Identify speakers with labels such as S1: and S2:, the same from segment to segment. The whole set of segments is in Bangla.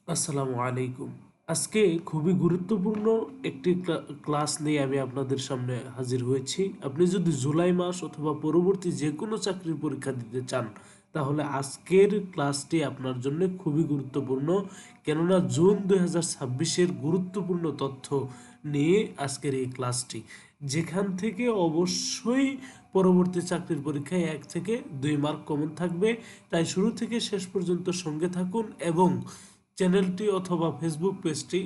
S1: আসসালামু আলাইকুম। আজকে খুবই গুরুত্বপূর্ণ একটি ক্লাস নিয়ে আমি আপনাদের সামনে হাজির হয়েছি। আপনি যদি জুলাই মাস অথবা পরবর্তী যে কোনো চাকরির পরীক্ষা দিতে চান, তাহলে আজকের ক্লাসটি আপনার জন্য খুবই গুরুত্বপূর্ণ। কেননা জুন 2026-এর গুরুত্বপূর্ণ তথ্য নিয়ে আজকের এই ক্লাসটি, যেখান থেকে অবশ্যই পরবর্তী চাকরির পরীক্ষায় 1 থেকে 2 মার্ক কমন থাকবে। তাই শুরু থেকে শেষ পর্যন্ত সঙ্গে থাকুন এবং চ্যানেলটি অথবা ফেসবুক পেজটি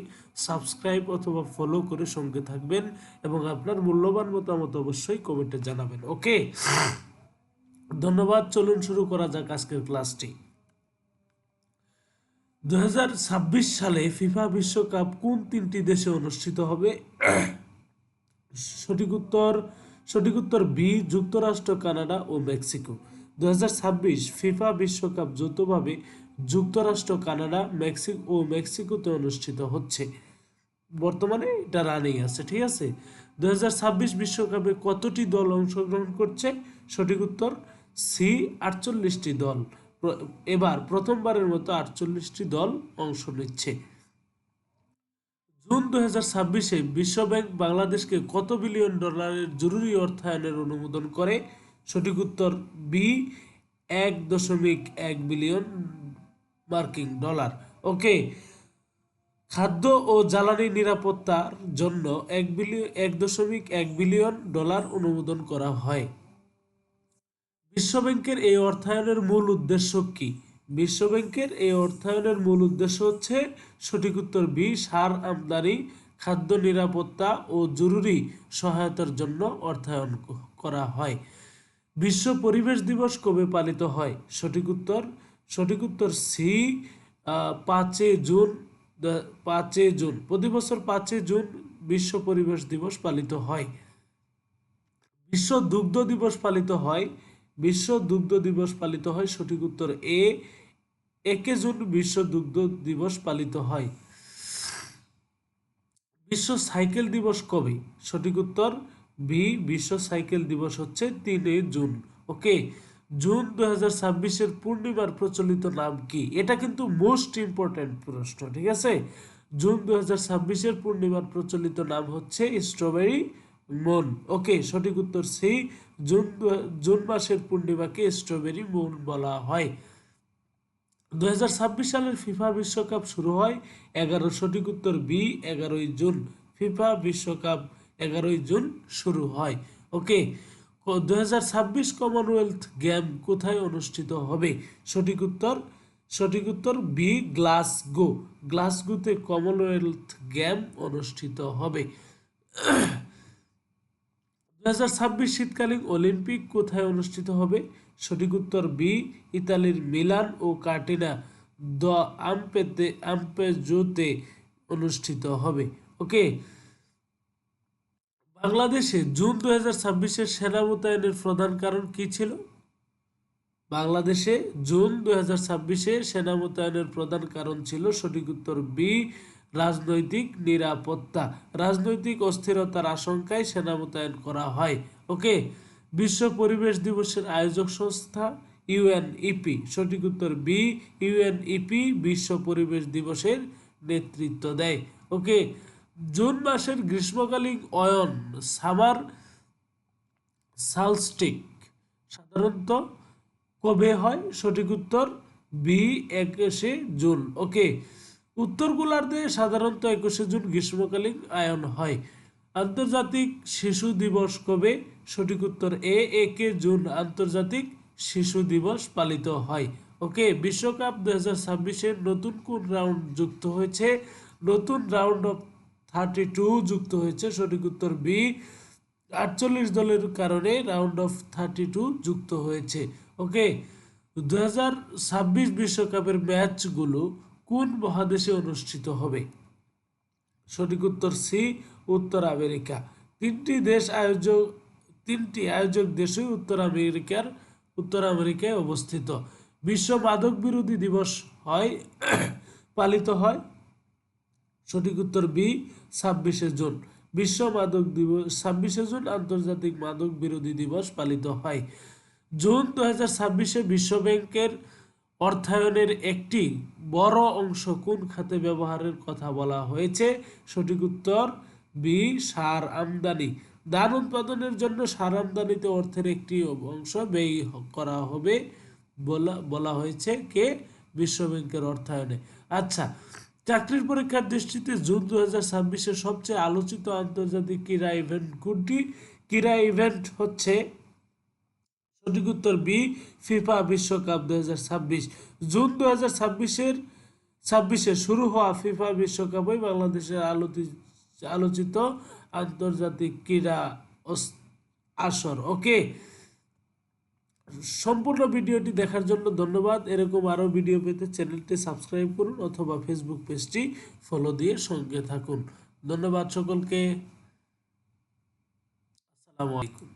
S1: সাবস্ক্রাইব অথবা ফলো করে সঙ্গে থাকবেন এবং আপনার মূল্যবান মতামত অবশ্যই কমেন্টে জানাবেন। ওকে, ধন্যবাদ। চলুন শুরু করা যাক আজকের ক্লাসটি। 2026 সালে ফিফা বিশ্বকাপ কোন 3টি দেশে অনুষ্ঠিত হবে? সঠিক উত্তর সঠিক উত্তর বি, যুক্তরাষ্ট্র, কানাডা ও মেক্সিকো। 2026 ফিফা বিশ্বকাপ যৌথভাবে যুক্তরাষ্ট্র, কানাডা, মেক্সিকোতে অনুষ্ঠিত হচ্ছে। বর্তমানে এটা রানিং আছে, ঠিক আছে। 2026 বিশ্বকাপে কতটি দল অংশগ্রহণ করছে? সঠিক উত্তর সি, 48টি দল। এবার প্রথমবারের মতো 48টি দল অংশ নিচ্ছে। জুন 2026-এ বিশ্বব্যাংক বাংলাদেশকে কত বিলিয়ন ডলারের জরুরি অর্থায়নের অনুমোদন করে? সঠিক উত্তর বি, 1.1 বিলিয়ন মার্কিন ডলার। ওকে, খাদ্য ও জ্বালানি নিরাপত্তার জন্য 1.1 বিলিয়ন ডলার অনুমোদন করা হয়। বিশ্বব্যাংকের এই অর্থায়নের মূল উদ্দেশ্য কি? বিশ্বব্যাংকের এই অর্থায়নের মূল উদ্দেশ্য হচ্ছে সঠিক উত্তর বি, সার আমদানি, খাদ্য নিরাপত্তা ও জরুরি সহায়তার জন্য অর্থায়ন করা হয়। বিশ্ব পরিবেশ দিবস কবে পালিত হয়? সঠিক উত্তর সি, 5 জুন। 5 জুন, প্রতি বছর 5 জুন বিশ্ব পরিবেশ দিবস পালিত হয়। বিশ্ব দুগ্ধ দিবস পালিত হয় সঠিক উত্তর এ, 1 জুন বিশ্ব দুগ্ধ দিবস পালিত হয়। বিশ্ব সাইকেল দিবস কবে? সঠিক উত্তর বি, বিশ্ব সাইকেল দিবস হচ্ছে 3 জুন। ওকে, জুন 2026-এর পূর্ণিমার প্রচলিত নাম কি? এটা কিন্তু মোস্ট ইম্পর্টেন্ট প্রশ্ন, ঠিক আছে। জুন 2026-এর পূর্ণিমার প্রচলিত নাম হচ্ছে স্ট্রবেরি মুন। ওকে, সঠিক উত্তর সি, জুন মাসের পূর্ণিমাকে স্ট্রবেরি মুন বলা হয়। 2026 সালের ফিফা বিশ্বকাপ শুরু হয় 11, সঠিক উত্তর বি, 11 জুন। ফিফা বিশ্বকাপ 11 জুন শুরু হয়। ওকে, 2026 কমনওয়েলথ গেম কোথায় অনুষ্ঠিত হবে? সঠিক উত্তর বি, গ্লাসগোতে কমনওয়েলথ গেম অনুষ্ঠিত হবে। 2026 শীতকালীন অলিম্পিক কোথায় অনুষ্ঠিত হবে? সঠিক উত্তর বি, ইতালির মিলান ও কার্টিনা দ আম্পেজোতে অনুষ্ঠিত হবে। ওকে, বাংলাদেশে জুন 2026-এর সেনা মোতায়েনের প্রধান কারণ কি ছিল? বাংলাদেশে জুন 2026-এ সেনা মোতায়েনের প্রধান কারণ ছিল সঠিক উত্তর বি, রাজনৈতিক নিরাপত্তা। রাজনৈতিক অস্থিরতার আশঙ্কায় সেনা মোতায়েন করা হয়। ওকে, বিশ্ব পরিবেশ দিবসের আয়োজক সংস্থা ইউএনইপি। সঠিক উত্তর বি, ইউএনইপি বিশ্ব পরিবেশ দিবসের নেতৃত্ব দেয়। ওকে, জুন মাসের গ্রীষ্মকালীন অয়ন সামার সালস্টিক সাধারণত কবে হয়? সঠিক উত্তর বি, 21 জুন। ওকে, উত্তর গোলার্ধে সাধারণত 21 জুন গ্রীষ্মকালীন আয়ন হয়। আন্তর্জাতিক শিশু দিবস কবে? সঠিক উত্তর এ, 1 জুন আন্তর্জাতিক শিশু দিবস পালিত হয়। ওকে, বিশ্বকাপ 2026-এর নতুন কোন রাউন্ড যুক্ত হয়েছে? নতুন রাউন্ড অফ 32 যুক্ত হয়েছে। সঠিক উত্তর বি, 48 দলের কারণে রাউন্ড অফ 32 যুক্ত হয়েছে। ওকে, 2026 বিশ্বকাপের ম্যাচগুলো কোন মহাদেশে অনুষ্ঠিত হবে? সঠিক উত্তর সি, উত্তর আমেরিকা। তিনটি আয়োজক দেশই উত্তর আমেরিকায় অবস্থিত। বিশ্ব মাদক বিরোধী দিবস পালিত হয়। সঠিক উত্তর বি, 26 জুন। বিশ্ব মাদক দিবস 26 জুন আন্তর্জাতিক মাদক বিরোধী দিবস পালিত হয়। জুন 2026-এ বিশ্বব্যাংকের অর্থায়নের একটি বড় অংশ কোন খাতে ব্যবহারের কথা বলা হয়েছে? সঠিক উত্তর বি, সার আমদানি। ধান উৎপাদনের জন্য সার আমদানিতে অর্থের একটি অংশ ব্যয় করা হবে বলা হয়েছে কে? বিশ্ব ব্যাংকের অর্থায়নে। আচ্ছা, চাকরির পরীক্ষার দৃষ্টিতে জুন 2026-এর সবচেয়ে আলোচিত আন্তর্জাতিক ক্রীড়া ইভেন্ট কোনটি? ক্রীড়া ইভেন্ট হচ্ছে সঠিক উত্তর বি, ফিফা বিশ্বকাপ 2026। জুন 2026-এ শুরু হওয়া ফিফা বিশ্বকাপই বাংলাদেশের আলোচিত আন্তর্জাতিক ক্রীড়া আসর। ওকে, সম্পূর্ণ ভিডিওটি দেখার জন্য ধন্যবাদ। এরকম আরও ভিডিও পেতে চ্যানেলটি সাবস্ক্রাইব করুন অথবা ফেসবুক পেজটি ফলো দিয়ে সঙ্গে থাকুন। ধন্যবাদ সকলকে। আসসালামু আলাইকুম।